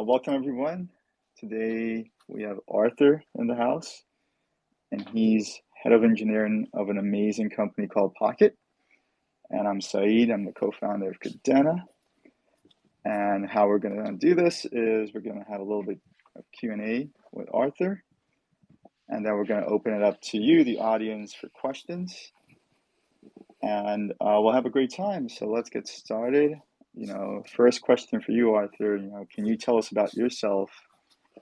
Welcome everyone. Today we have Arthur in the house, and he's head of engineering of an amazing company called POKT. And I'm Saeed. I'm the co-founder of Cadena. And how we're going to do this is we're going to have a little bit of Q&A with Arthur, and then we're going to open it up to you, the audience, for questions. And we'll have a great time. So let's get started. First question for you, Arthur. Can you tell us about yourself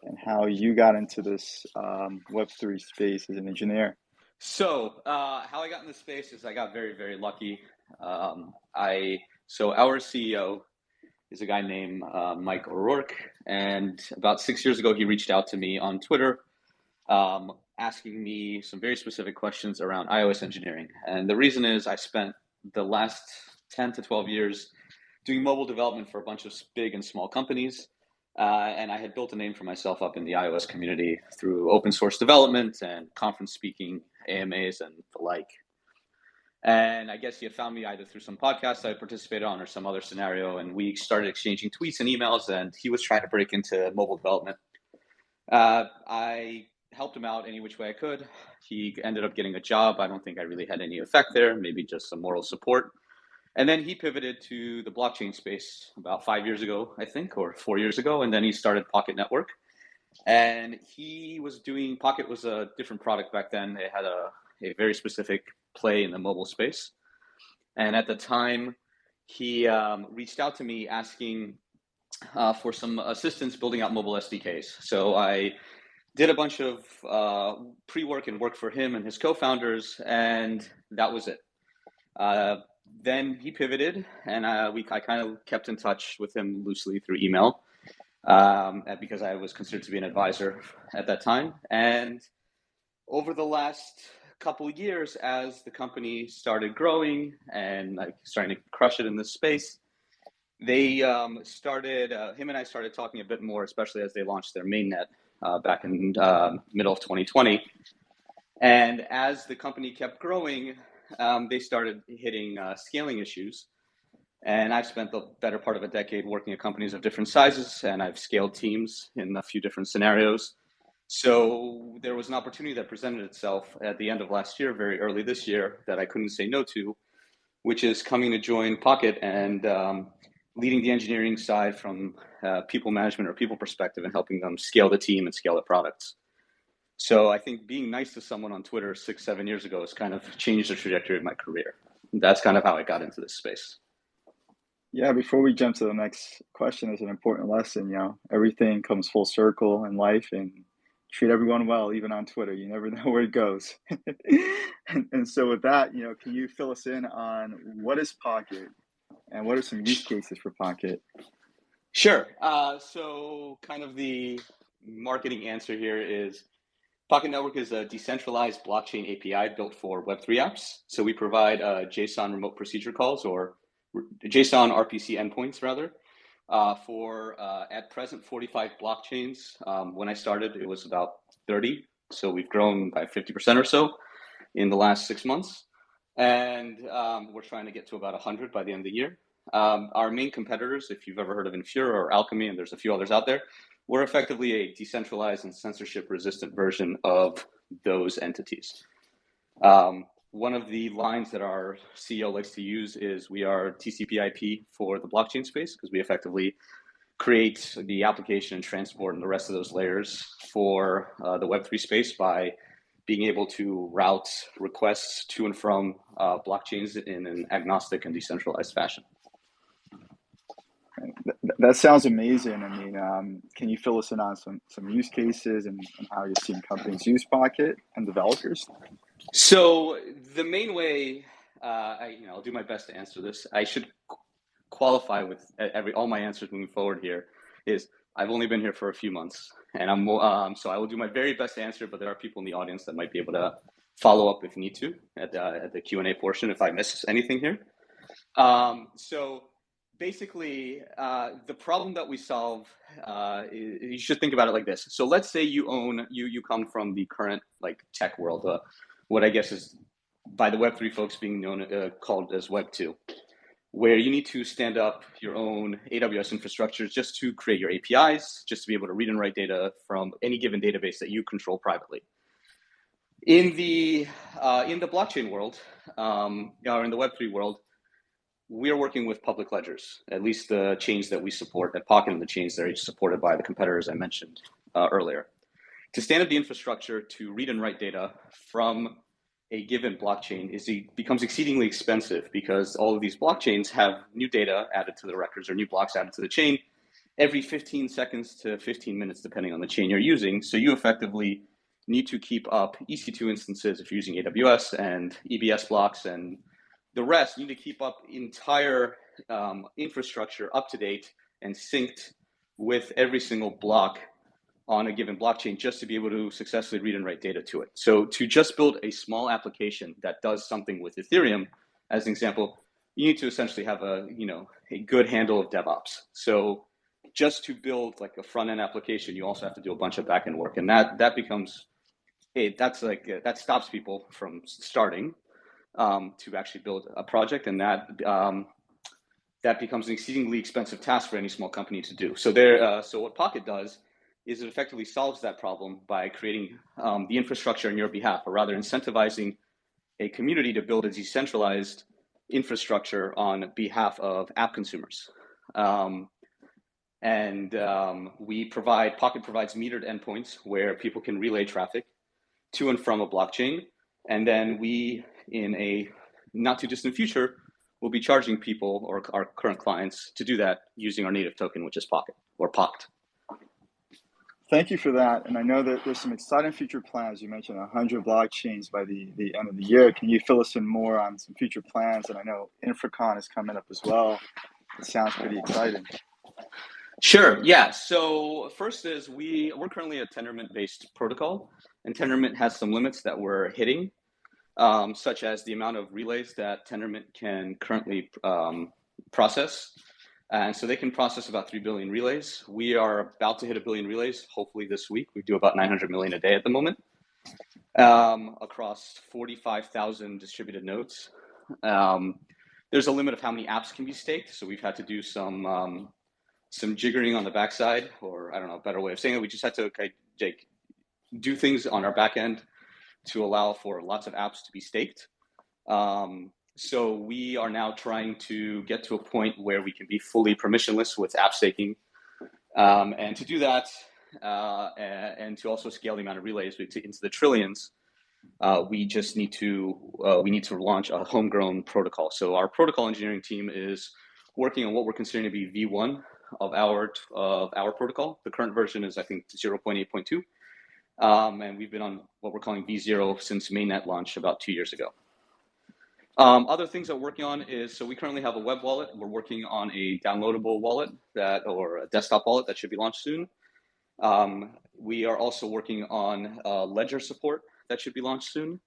and how you got into this Web3 space as an engineer? How I got in this space is I got very, very lucky. Our CEO is a guy named Mike O'Rourke, and about 6 years ago, he reached out to me on Twitter, asking me some very specific questions around iOS engineering. And the reason is I spent the last 10 to 12 years doing mobile development for a bunch of big and small companies. And I had built a name for myself up in the iOS community through open source development and conference speaking, AMAs, and the like. And I guess he had found me either through some podcasts I participated on or some other scenario. And we started exchanging tweets and emails, and he was trying to break into mobile development. I helped him out any which way I could. He ended up getting a job. I don't think I really had any effect there, maybe just some moral support. And then he pivoted to the blockchain space about 5 years ago, I think, or 4 years ago. And then he started POKT Network. And POKT was a different product back then. It had a very specific play in the mobile space. And at the time, he reached out to me asking for some assistance building out mobile SDKs. So I did a bunch of pre-work and work for him and his co-founders, and that was it. Then he pivoted, and I kind of kept in touch with him loosely through email because I was considered to be an advisor at that time. And over the last couple of years, as the company started growing and starting to crush it in this space, they him and I started talking a bit more, especially as they launched their mainnet back in middle of 2020. And as the company kept growing, they started hitting scaling issues. And I've spent the better part of a decade working at companies of different sizes, and I've scaled teams in a few different scenarios. So there was an opportunity that presented itself at the end of last year, very early this year, that I couldn't say no to, which is coming to join POKT and leading the engineering side from people management or people perspective and helping them scale the team and scale the products. So I think being nice to someone on Twitter 6, 7 years ago has kind of changed the trajectory of my career. That's kind of how I got into this space. Yeah, before we jump to the next question, it's an important lesson. Everything comes full circle in life, and treat everyone well, even on Twitter. You never know where it goes. and so with that, can you fill us in on what is POKT and what are some use cases for POKT? Sure. So kind of the marketing answer here is POKT Network is a decentralized blockchain API built for Web3 apps. So we provide JSON remote procedure calls, or JSON RPC endpoints, rather, for at present 45 blockchains. When I started, it was about 30. So we've grown by 50% or so in the last 6 months. And we're trying to get to about 100 by the end of the year. Our main competitors, if you've ever heard of Infura or Alchemy, and there's a few others out there, we're effectively a decentralized and censorship-resistant version of those entities. One of the lines that our CEO likes to use is we are TCP/IP for the blockchain space, because we effectively create the application and transport and the rest of those layers for the Web3 space by being able to route requests to and from blockchains in an agnostic and decentralized fashion. That sounds amazing. I mean, can you fill us in on some use cases and how you're seeing companies use POKT and developers? So the main way, I'll do my best to answer this. I should qualify with all my answers moving forward here is I've only been here for a few months, and so I will do my very best to answer. But there are people in the audience that might be able to follow up if need to at the Q&A portion if I miss anything here. So basically, the problem that we solve, you should think about it like this. So let's say you come from the current tech world, what I guess is by the Web3 folks being known called as Web2. where you need to stand up your own AWS infrastructure just to create your APIs, just to be able to read and write data from any given database that you control privately. In the blockchain world, or in the Web3 world, we are working with public ledgers, at least the chains that we support at Pocket and the chains that are supported by the competitors I mentioned earlier. To stand up the infrastructure to read and write data from a given blockchain becomes exceedingly expensive because all of these blockchains have new data added to the records or new blocks added to the chain every 15 seconds to 15 minutes, depending on the chain you're using. So you effectively need to keep up EC2 instances if you're using AWS and EBS blocks and the rest. You need to keep up entire infrastructure up to date and synced with every single block on a given blockchain just to be able to successfully read and write data to it. So to just build a small application that does something with Ethereum, as an example, you need to essentially have a good handle of DevOps. So just to build like a front end application, you also have to do a bunch of back end work, and that becomes that stops people from starting to actually build a project, and that becomes an exceedingly expensive task for any small company to do. So what Pocket does is it effectively solves that problem by creating the infrastructure on your behalf, or rather incentivizing a community to build a decentralized infrastructure on behalf of app consumers. Pocket provides metered endpoints where people can relay traffic to and from a blockchain. And then we, in a not too distant future, will be charging people or our current clients to do that using our native token, which is Pocket or POKT. Thank you for that. And I know that there's some exciting future plans. You mentioned 100 blockchains by the end of the year. Can you fill us in more on some future plans? And I know InfraCon is coming up as well. It sounds pretty exciting. Sure. Yeah. So first is we're currently a Tendermint-based protocol, and Tendermint has some limits that we're hitting, such as the amount of relays that Tendermint can currently process. And so they can process about 3 billion relays. We are about to hit 1 billion relays, hopefully this week. We do about 900 million a day at the moment, across 45,000 distributed nodes. There's a limit of how many apps can be staked, so we've had to do some jiggering on the backside, or I don't know, a better way of saying it. We just had to do things on our back end to allow for lots of apps to be staked. So we are now trying to get to a point where we can be fully permissionless with app staking. And to do that, and to also scale the amount of relays into the trillions, we need to launch a homegrown protocol. So our protocol engineering team is working on what we're considering to be V1 of our protocol. The current version is, I think, 0.8.2. And we've been on what we're calling V0 since mainnet launch about 2 years ago. Other things that we're working on is, so we currently have a web wallet. We're working on a downloadable wallet or a desktop wallet that should be launched soon. We are also working on ledger support that should be launched soon.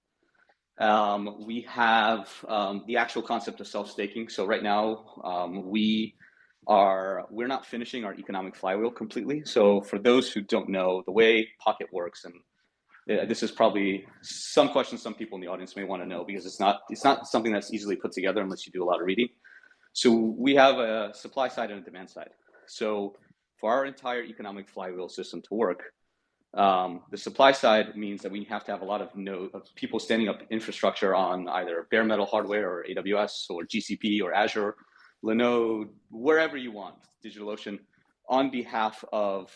We have the actual concept of self-staking. So right now, we're not finishing our economic flywheel completely. So for those who don't know, the way Pocket works, and this is probably some questions some people in the audience may want to know, because it's not something that's easily put together unless you do a lot of reading. So we have a supply side and a demand side. So for our entire economic flywheel system to work, the supply side means that we have to have a lot of people standing up infrastructure on either bare metal hardware or AWS or GCP or Azure, Linode, wherever you want, DigitalOcean, on behalf of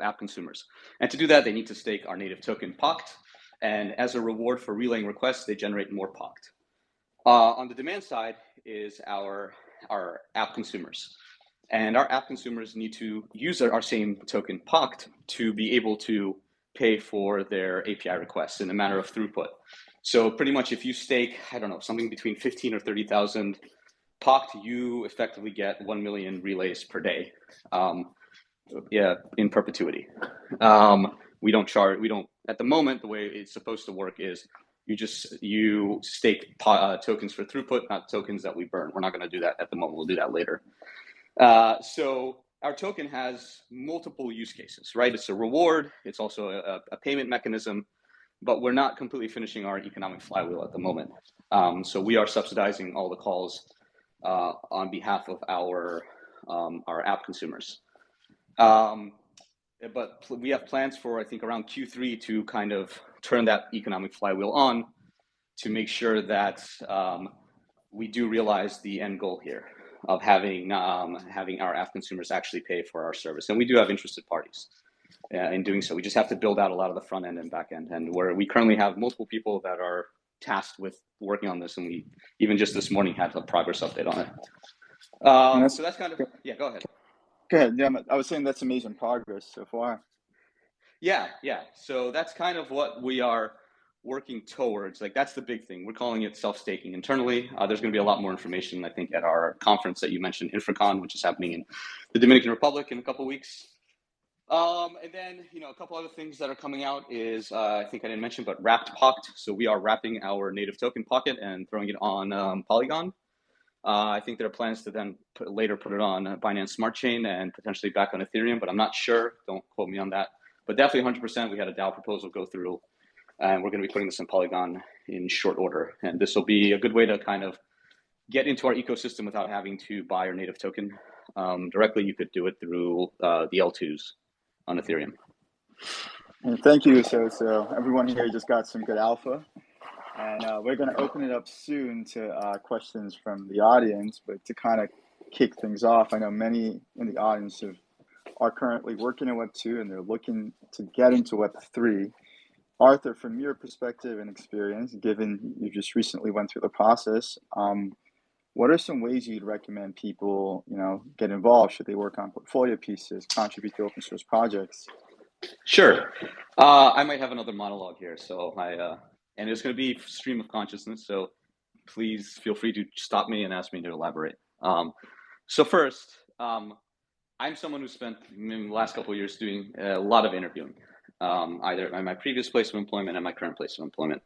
app consumers. And to do that, they need to stake our native token POKT. And as a reward for relaying requests, they generate more POKT. On the demand side is our app consumers. And our app consumers need to use our same token POKT to be able to pay for their API requests in a matter of throughput. So pretty much if you stake, I don't know, something between 15 or 30,000 POKT, you effectively get 1 million relays per day. In perpetuity. We don't, at the moment, the way it's supposed to work is you stake tokens for throughput, not tokens that we burn. We're not going to do that at the moment. We'll do that later. So our token has multiple use cases, right? It's a reward. It's also a payment mechanism. but we're not completely finishing our economic flywheel at the moment. So we are subsidizing all the calls on behalf of our app consumers. But we have plans for, I think, around Q3 to kind of turn that economic flywheel on to make sure that we do realize the end goal here of having our app consumers actually pay for our service. And we do have interested parties in doing so. We just have to build out a lot of the front end and back end, and where we currently have multiple people that are tasked with working on this, and we even just this morning had a progress update on it. So that's kind of, yeah, go ahead. Go ahead. Yeah, I was saying that's amazing progress so far. Yeah. So that's kind of what we are working towards. Like, that's the big thing. We're calling it self-staking internally. There's going to be a lot more information, I think, at our conference that you mentioned, InfraCon, which is happening in the Dominican Republic in a couple of weeks. And then, a couple other things that are coming out is, I think I didn't mention, but wrapped POKT. So we are wrapping our native token Pocket and throwing it on Polygon. I think there are plans to then later put it on Binance Smart Chain and potentially back on Ethereum, but I'm not sure. Don't quote me on that. But definitely 100%, we had a DAO proposal go through, and we're going to be putting this in Polygon in short order. And this will be a good way to kind of get into our ecosystem without having to buy our native token directly. You could do it through the L2s on Ethereum. And thank you. So everyone here just got some good alpha. And we're going to open it up soon to questions from the audience. But to kind of kick things off, I know many in the audience are currently working in Web 2 and they're looking to get into Web 3. Arthur, from your perspective and experience, given you just recently went through the process, what are some ways you'd recommend people, get involved? Should they work on portfolio pieces, contribute to open source projects? Sure. I might have another monologue here, and it's going to be stream of consciousness, so please feel free to stop me and ask me to elaborate. So first, I'm someone who spent the last couple of years doing a lot of interviewing, either at my previous place of employment and my current place of employment.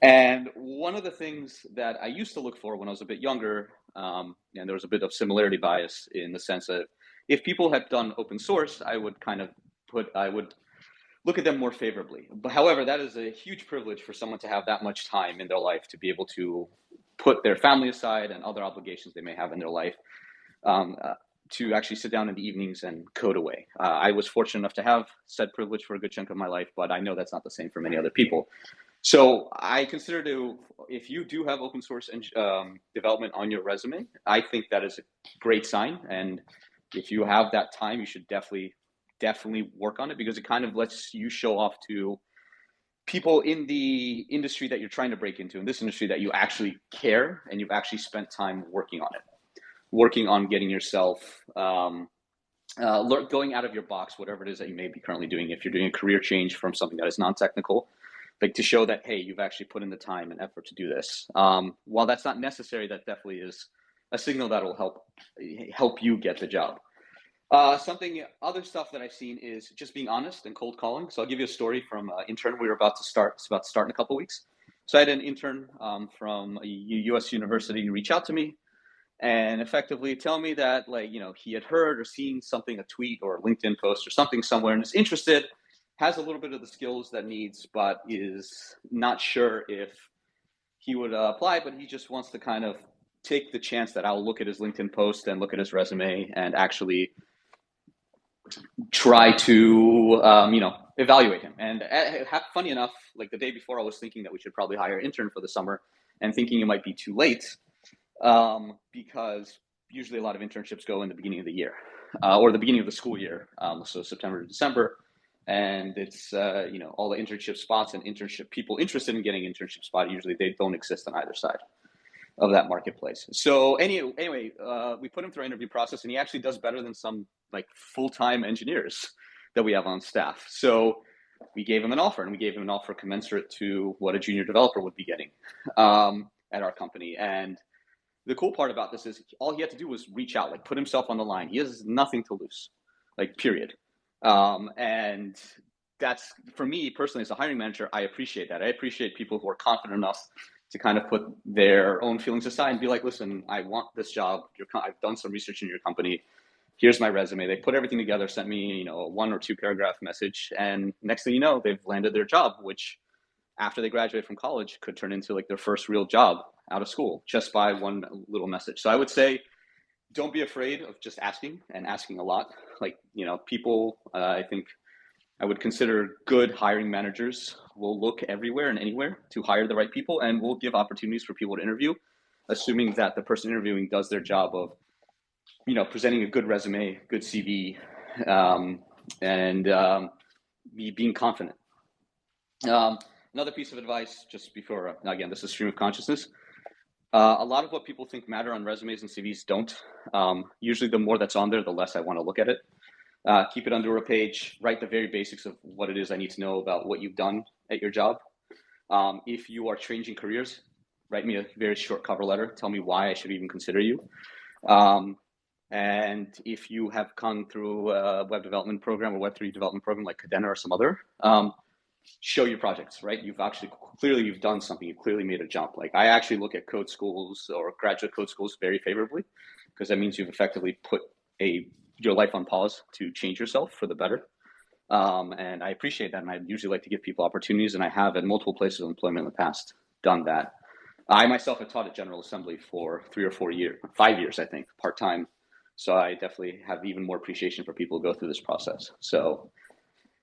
And one of the things that I used to look for when I was a bit younger, and there was a bit of similarity bias in the sense of if people had done open source, I would look at them more favorably. But however, that is a huge privilege for someone to have that much time in their life to be able to put their family aside and other obligations they may have in their life to actually sit down in the evenings and code away. I was fortunate enough to have said privilege for a good chunk of my life, but I know that's not the same for many other people. So I consider if you do have open source development on your resume, I think that is a great sign. And if you have that time, you should definitely work on it, because it kind of lets you show off to people in the industry that you're trying to break into, in this industry, that you actually care and you've actually spent time working on it, working on getting yourself going out of your box, whatever it is that you may be currently doing. If you're doing a career change from something that is non-technical, like to show that, hey, you've actually put in the time and effort to do this. While that's not necessary, that definitely is a signal that will help you get the job. Other stuff that I've seen is just being honest and cold calling. So I'll give you a story from an intern we were about to start. It's about to start in a couple of weeks. So I had an intern from a U.S. university reach out to me and effectively tell me that, he had heard or seen something, a tweet or a LinkedIn post or something somewhere, and is interested, has a little bit of the skills that needs, but is not sure if he would apply, but he just wants to kind of take the chance that I'll look at his LinkedIn post and look at his resume and actually try to, evaluate him. And funny enough, like the day before, I was thinking that we should probably hire an intern for the summer, and thinking it might be too late, because usually a lot of internships go in the beginning of the year, or the beginning of the school year, so September to December. And it's, all the internship spots and internship people interested in getting internship spot, usually they don't exist on either side of that marketplace. So anyway, we put him through our interview process, and he actually does better than some full-time engineers that we have on staff. So we gave him an offer, and we gave him an offer commensurate to what a junior developer would be getting at our company. And the cool part about this is all he had to do was reach out, put himself on the line. He has nothing to lose, period. And that's, for me personally, as a hiring manager, I appreciate that. I appreciate people who are confident enough to kind of put their own feelings aside and be like, listen, I want this job. I've done some research in your company. Here's my resume. They put everything together, sent me, a 1 or 2 paragraph message. And next thing you know, they've landed their job, which after they graduate from college could turn into like their first real job out of school just by one little message. So I would say, don't be afraid of just asking and asking a lot. Like, people, I think I would consider good hiring managers will look everywhere and anywhere to hire the right people, and will give opportunities for people to interview, assuming that the person interviewing does their job of, presenting a good resume, good CV, and being confident. Another piece of advice, just before, again, this is stream of consciousness. A lot of what people think matter on resumes and CVs don't. Usually the more that's on there, the less I want to look at it. Keep it under a page, write the very basics of what it is I need to know about what you've done at your job. If you are changing careers, write me a very short cover letter. Tell me why I should even consider you. And if you have gone through a web development program or Web3 development program like Cadena or some other, show your projects, right? You've done something. You've clearly made a jump. Like, I actually look at code schools or graduate code schools very favorably, because that means you've effectively put your life on pause to change yourself for the better. And I appreciate that. And I usually like to give people opportunities, and I have at multiple places of employment in the past done that. I myself have taught at General Assembly for 3 or 4 years, 5 years, I think, part-time. So I definitely have even more appreciation for people who go through this process. So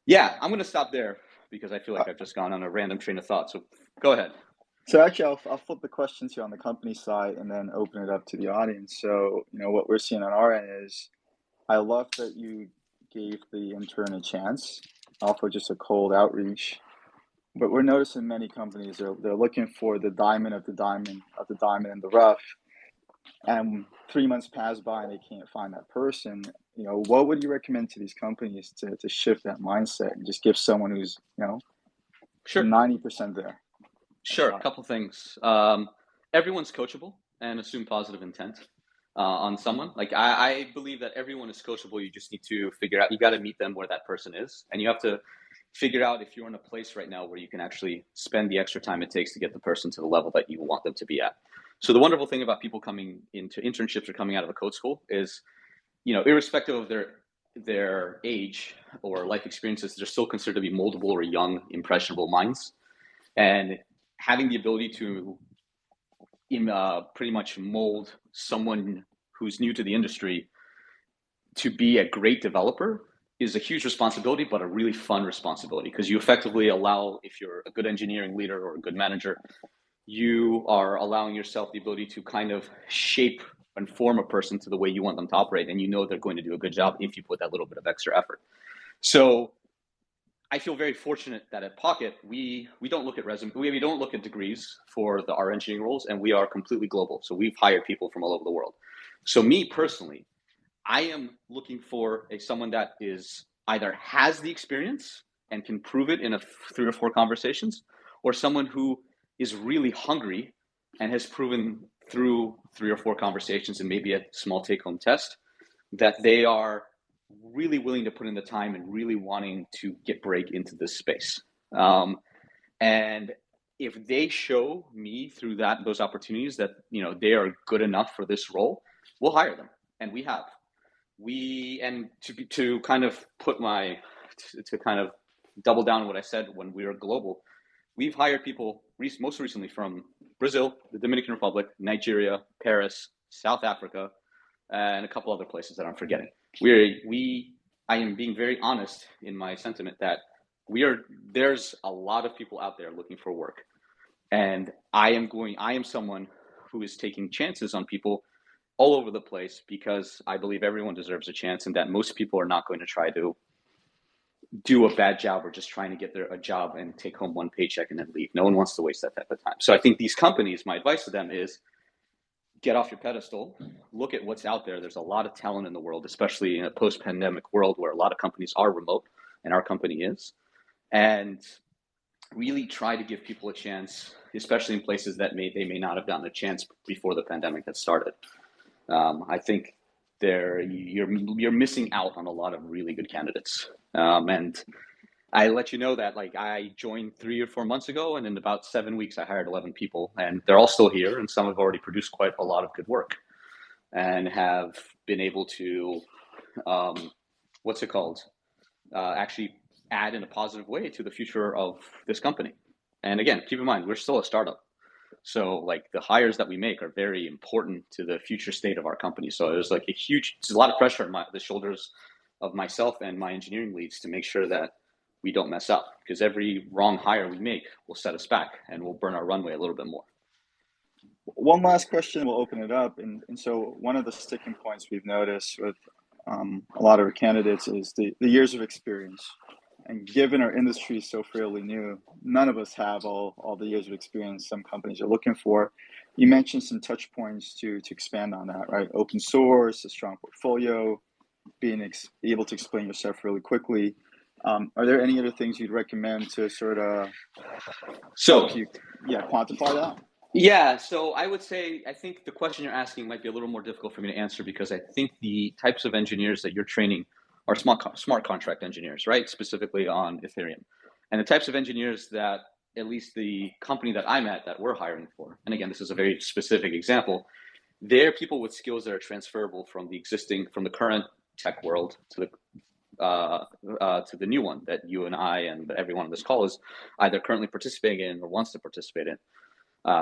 yeah, I'm going to stop there because I feel like I've just gone on a random train of thought. So go ahead. So actually, I'll flip the questions here on the company side and then open it up to the audience. So, what we're seeing on our end is, I love that you gave the intern a chance off of just a cold outreach. But we're noticing many companies, they're looking for the diamond of the diamond in the rough. And 3 months pass by and they can't find that person. What would you recommend to these companies to shift that mindset and just give someone who's, Sure. 90% there? Sure. A couple things. Everyone's coachable, and assume positive intent on someone. Like, I believe that everyone is coachable. You just need to figure out, you got to meet them where that person is. And you have to figure out if you're in a place right now where you can actually spend the extra time it takes to get the person to the level that you want them to be at. So the wonderful thing about people coming into internships or coming out of a code school is, irrespective of their age or life experiences, they're still considered to be moldable or young, impressionable minds. And having the ability to pretty much mold someone who's new to the industry to be a great developer is a huge responsibility, but a really fun responsibility, because you effectively allow, if you're a good engineering leader or a good manager, you are allowing yourself the ability to kind of shape and form a person to the way you want them to operate. And they're going to do a good job if you put that little bit of extra effort. So I feel very fortunate that at Pocket, we don't look at resume, we don't look at degrees for our engineering roles, and we are completely global. So we've hired people from all over the world. So me personally, I am looking for someone that is either has the experience and can prove it in 3 or 4 conversations, or someone who is really hungry and has proven through 3 or 4 conversations and maybe a small take-home test that they are really willing to put in the time and really wanting to break into this space. And if they show me through those opportunities that they are good enough for this role, we'll hire them, and we have. To kind of double down on what I said when we were global, we've hired people most recently from Brazil, the Dominican Republic, Nigeria, Paris, South Africa, and a couple other places that I'm forgetting. I am being very honest in my sentiment that there's a lot of people out there looking for work. And I am someone who is taking chances on people all over the place, because I believe everyone deserves a chance, and that most people are not going to try to do a bad job or just trying to get a job and take home one paycheck and then leave. No one wants to waste that type of time. So I think these companies, my advice to them is, get off your pedestal, look at what's out there. There's a lot of talent in the world, especially in a post-pandemic world where a lot of companies are remote, and our company is. And really try to give people a chance, especially in places that they may not have gotten a chance before the pandemic had started. I think you're missing out on a lot of really good candidates. And I let you know that, like, I joined 3 or 4 months ago, and in about 7 weeks, I hired 11 people, and they're all still here, and some have already produced quite a lot of good work and have been able to, actually add in a positive way to the future of this company. And again, keep in mind, we're still a startup. So like the hires that we make are very important to the future state of our company. So there's like there's a lot of pressure on the shoulders of myself and my engineering leads to make sure that we don't mess up, because every wrong hire we make will set us back and will burn our runway a little bit more. One last question, we'll open it up. And so one of the sticking points we've noticed with a lot of our candidates is the years of experience. And given our industry is so fairly new, none of us have all the years of experience some companies are looking for. You mentioned some touch points to expand on that, right? Open source, a strong portfolio, being able to explain yourself really quickly. Are there any other things you'd recommend to sort of help So you, quantify that? yeah, so I would say I think the question you're asking might be a little more difficult for me to answer, because I think the types of engineers that you're training are smart contract engineers, right? Specifically on Ethereum. And the types of engineers that at least the company that I'm at that we're hiring for, and again, this is a very specific example, they're people with skills that are transferable from the current tech world to the new one that you and I and everyone on this call is either currently participating in or wants to participate in.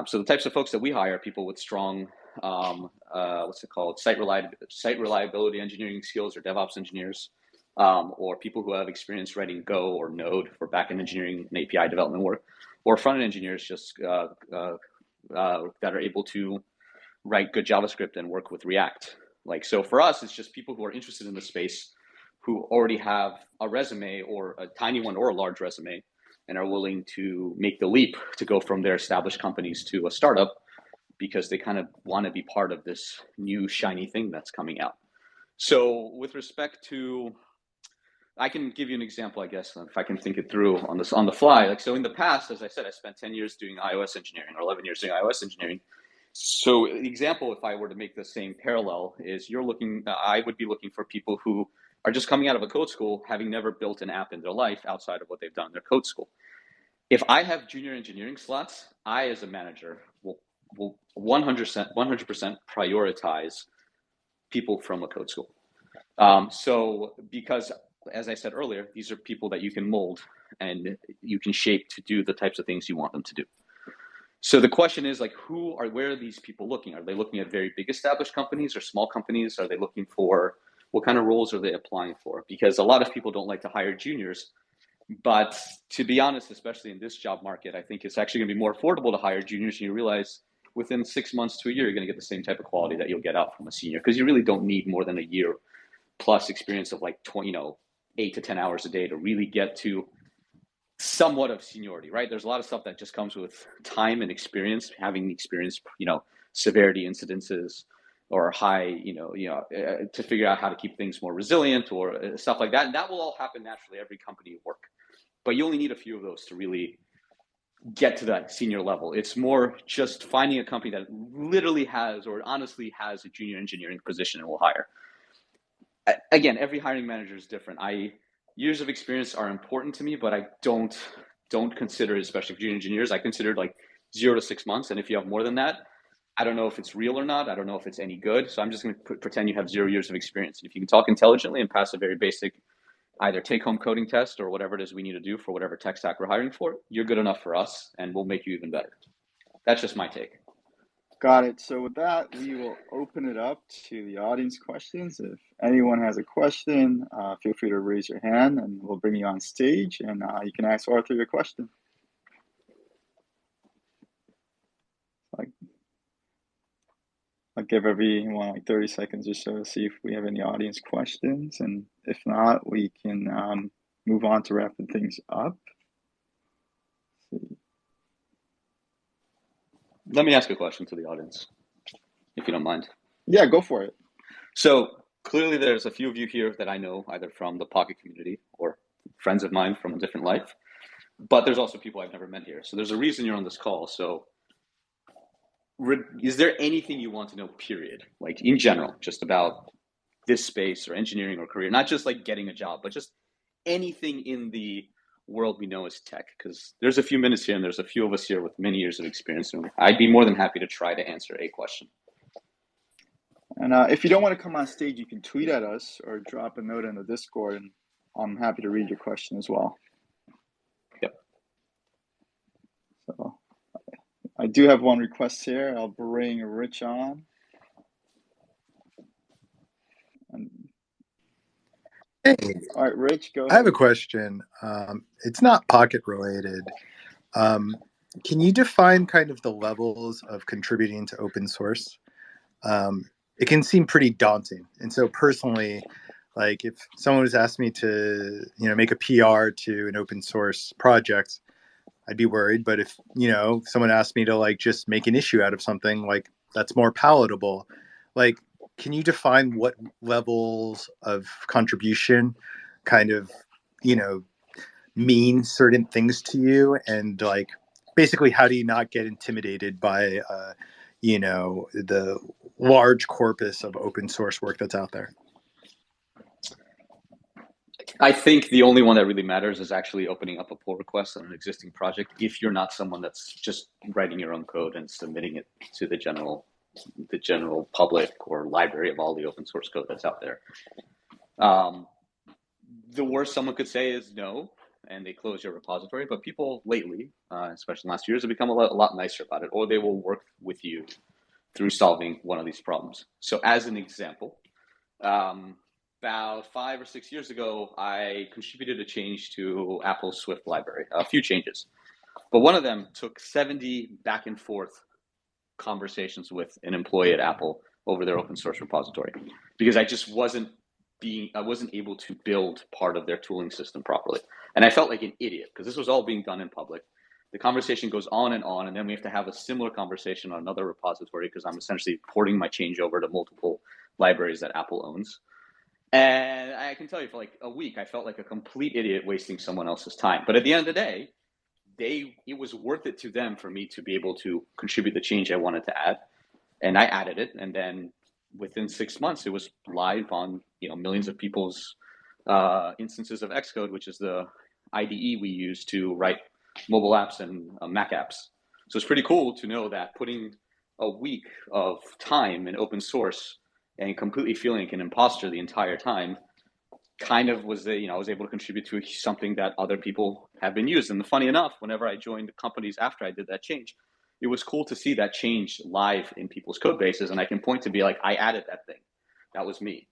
So the types of folks that we hire are people with strong, site reliability engineering skills, or DevOps engineers, or people who have experience writing Go or Node for backend engineering and API development work, or front-end engineers that are able to write good JavaScript and work with React. Like, so for us, it's just people who are interested in the space, who already have a resume, or a tiny one or a large resume, and are willing to make the leap to go from their established companies to a startup, because they kind of want to be part of this new shiny thing that's coming out. So with respect to, I can give you an example, I guess, if I can think it through on the fly. Like, so in the past, as I said, I spent 10 years doing iOS engineering, or 11 years doing iOS engineering. So the example, if I were to make the same parallel, is I would be looking for people who are just coming out of a code school, having never built an app in their life outside of what they've done in their code school. If I have junior engineering slots, I, as a manager, will 100% prioritize people from a code school. So because, as I said earlier, these are people that you can mold and you can shape to do the types of things you want them to do. So the question is, like, where are these people looking? Are they looking at very big established companies or small companies? Are they looking for, what kind of roles are they applying for? Because a lot of people don't like to hire juniors, but to be honest, especially in this job market, I think it's actually going to be more affordable to hire juniors, and you realize within 6 months to a year, you're going to get the same type of quality that you'll get out from a senior, because you really don't need more than a year plus experience of like 8 to 10 hours a day to really get to somewhat of seniority, right? There's a lot of stuff that just comes with time and experience, having experienced, severity incidences, or high, to figure out how to keep things more resilient, or stuff like that. And that will all happen naturally every company you work. But you only need a few of those to really get to that senior level. It's more just finding a company that literally has, or honestly has, a junior engineering position and will hire. Again, every hiring manager is different. Years of experience are important to me, but I don't consider it, especially for junior engineers. I consider it like 0 to 6 months, and if you have more than that, I don't know if it's real or not. I don't know if it's any good. So I'm just going to pretend you have 0 years of experience. If you can talk intelligently and pass a very basic either take-home coding test or whatever it is we need to do for whatever tech stack we're hiring for, you're good enough for us, and we'll make you even better. That's just my take. Got it. So with that, we will open it up to the audience questions. If anyone has a question, feel free to raise your hand and we'll bring you on stage, and you can ask Arthur your question. I'll give everyone like 30 seconds or so to see if we have any audience questions. And if not, we can move on to wrapping things up. Let's see. Let me ask a question to the audience, if you don't mind. Yeah, go for it. So clearly there's a few of you here that I know either from the Pocket community or friends of mine from a different life, but there's also people I've never met here. So there's a reason you're on this call. So is there anything you want to know, period? Like in general, just about this space or engineering or career, not just like getting a job, but just anything in the world we know as tech? Because there's a few minutes here and there's a few of us here with many years of experience, and I'd be more than happy to try to answer a question. And if you don't want to come on stage, you can tweet at us or drop a note in the Discord, and I'm happy to read your question as well. Yep. So I do have one request here. I'll bring Rich on. And, Hey, all right, Rich, go I have a ahead. question. It's not pocket related. Um, can you define kind of the levels of contributing to open source? It can seem pretty daunting. And so personally, like if someone was asked me to, make a PR to an open source project, I'd be worried. But if, someone asked me to like just make an issue out of something, like that's more palatable. Like, can you define what levels of contribution kind of, you know, mean certain things to you, and like basically how do you not get intimidated by the large corpus of open source work that's out there? I think the only one that really matters is actually opening up a pull request on an existing project if you're not someone that's just writing your own code and submitting it to the general public or library of all the open source code that's out there. The worst someone could say is no, and they close your repository. But people lately, especially last years, have become a lot nicer about it, or they will work with you through solving one of these problems. So, as an example, about 5 or 6 years ago, I contributed a change to Apple's Swift library, a few changes. But one of them took 70 back and forth conversations with an employee at Apple over their open source repository because I wasn't able to build part of their tooling system properly. And I felt like an idiot because this was all being done in public. The conversation goes on, and then we have to have a similar conversation on another repository because I'm essentially porting my change over to multiple libraries that Apple owns. And I can tell you for like a week, I felt like a complete idiot wasting someone else's time. But at the end of the day, it was worth it to them for me to be able to contribute the change I wanted to add, and I added it, and then within 6 months it was live on millions of people's instances of Xcode, which is the IDE we use to write mobile apps and Mac apps. So it's pretty cool to know that putting a week of time in open source and completely feeling like an imposter the entire time kind of was I was able to contribute to something that other people have been used. And funny enough, whenever I joined companies after I did that change, it was cool to see that change live in people's code bases, and I can point to be like, I added that thing, that was me.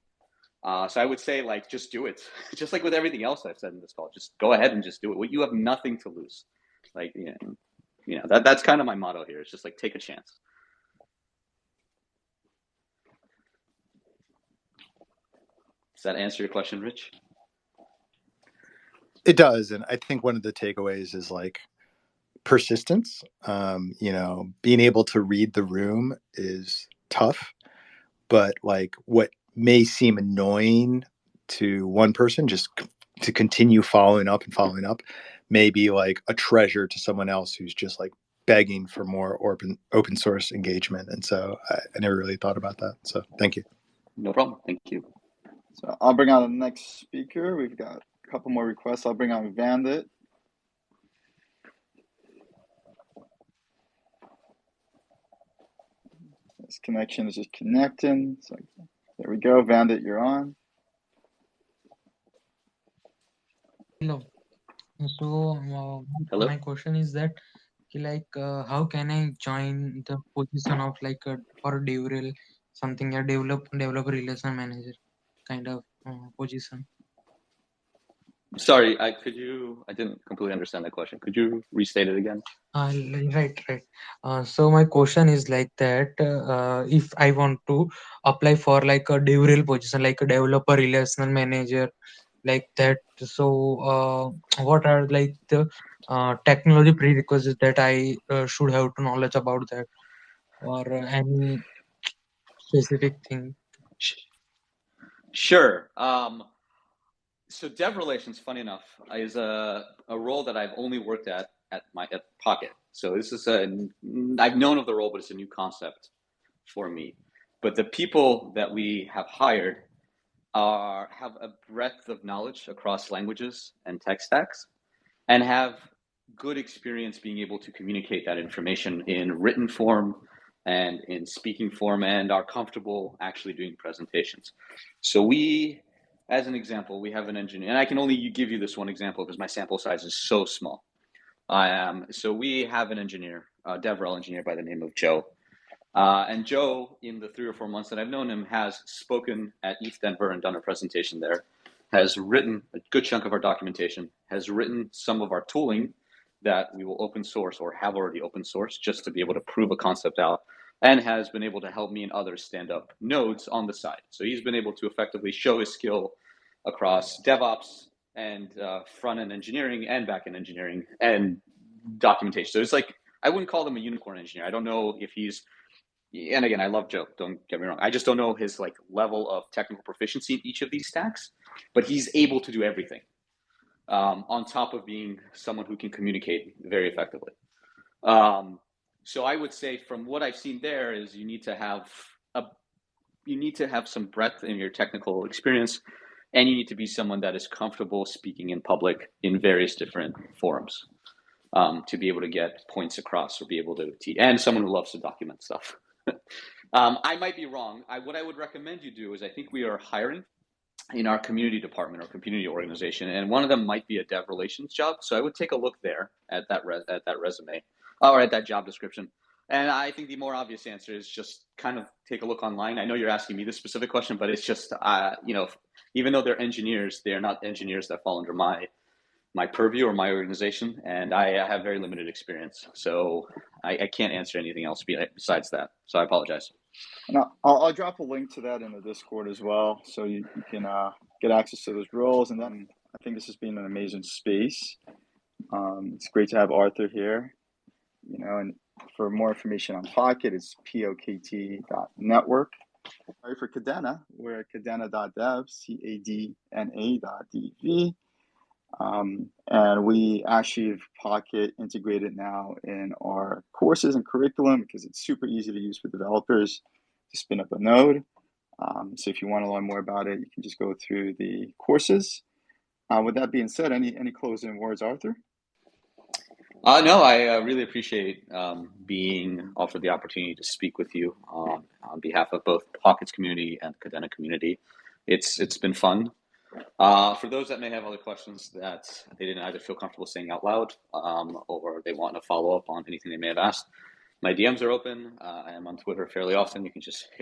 So I would say like just do it, just like with everything else I've said in this call. Just go ahead and just do it. You have nothing to lose. Like that's kind of my motto here. It's just like take a chance. Does that answer your question, Rich? It does, and I think one of the takeaways is like persistence. Being able to read the room is tough, but like what may seem annoying to one person, just to continue following up and following up, may be like a treasure to someone else who's just like begging for more open source engagement. And so I never really thought about that. So thank you. No problem. Thank you. So I'll bring on the next speaker. We've got a couple more requests. I'll bring on Vandit. This connection is just connecting. So there we go. Vandit, you're on. Hello. So Hello. my question is that how can I join the position of for DevRel something a developer relation manager kind of position? Sorry, I didn't completely understand that question. Could you restate it again? Right. So my question is like that if I want to apply for like a DevRel position like a developer relational manager like that, so what are like the technology prerequisites that I should have to knowledge about that, or any specific thing? Sure. So dev relations, funny enough, is a role that I've only worked at Pocket. So this is I've known of the role, but it's a new concept for me. But the people that we have hired have a breadth of knowledge across languages and tech stacks, and have good experience being able to communicate that information in written form and in speaking form, and are comfortable actually doing presentations. So as an example, we have an engineer, and I can only give you this one example because my sample size is so small. I am. So we have an engineer, a DevRel engineer by the name of Joe. And Joe, in the 3 or 4 months that I've known him, has spoken at ETH Denver and done a presentation there, has written a good chunk of our documentation, has written some of our tooling that we will open source or have already open source just to be able to prove a concept out, and has been able to help me and others stand up nodes on the side. So he's been able to effectively show his skill across DevOps and front-end engineering and back-end engineering and documentation. So it's like, I wouldn't call him a unicorn engineer. I don't know if he's, and again, I love Joe, don't get me wrong. I just don't know his like level of technical proficiency in each of these stacks, but he's able to do everything on top of being someone who can communicate very effectively. So I would say from what I've seen there is you need to have some breadth in your technical experience, and you need to be someone that is comfortable speaking in public in various different forums to be able to get points across or be able to teach, and someone who loves to document stuff. I might be wrong. What I would recommend you do is, I think we are hiring in our community department or community organization, and one of them might be a dev relations job. So I would take a look there at that resume or at that job description. And I think the more obvious answer is just kind of take a look online. I know you're asking me this specific question, but it's just even though they're engineers, they're not engineers that fall under my purview or my organization, and I have very limited experience, so I can't answer anything else besides that. So I apologize. And I'll drop a link to that in the Discord as well, so you can get access to those roles. And then I think this has been an amazing space. It's great to have Arthur here, and for more information on Pocket, it's POKT.network. Sorry, for Cadena, we're at cadena.dev, cadna.dev. And we actually have Pocket integrated now in our courses and curriculum because it's super easy to use for developers to spin up a node. So if you want to learn more about it, you can just go through the courses. With that being said, any closing words, Arthur? No, I really appreciate being offered the opportunity to speak with you on behalf of both Pockets community and Cadena community. It's been fun. For those that may have other questions that they didn't either feel comfortable saying out loud or they want to follow up on anything they may have asked, my DMs are open. I am on Twitter fairly often. You can just hit me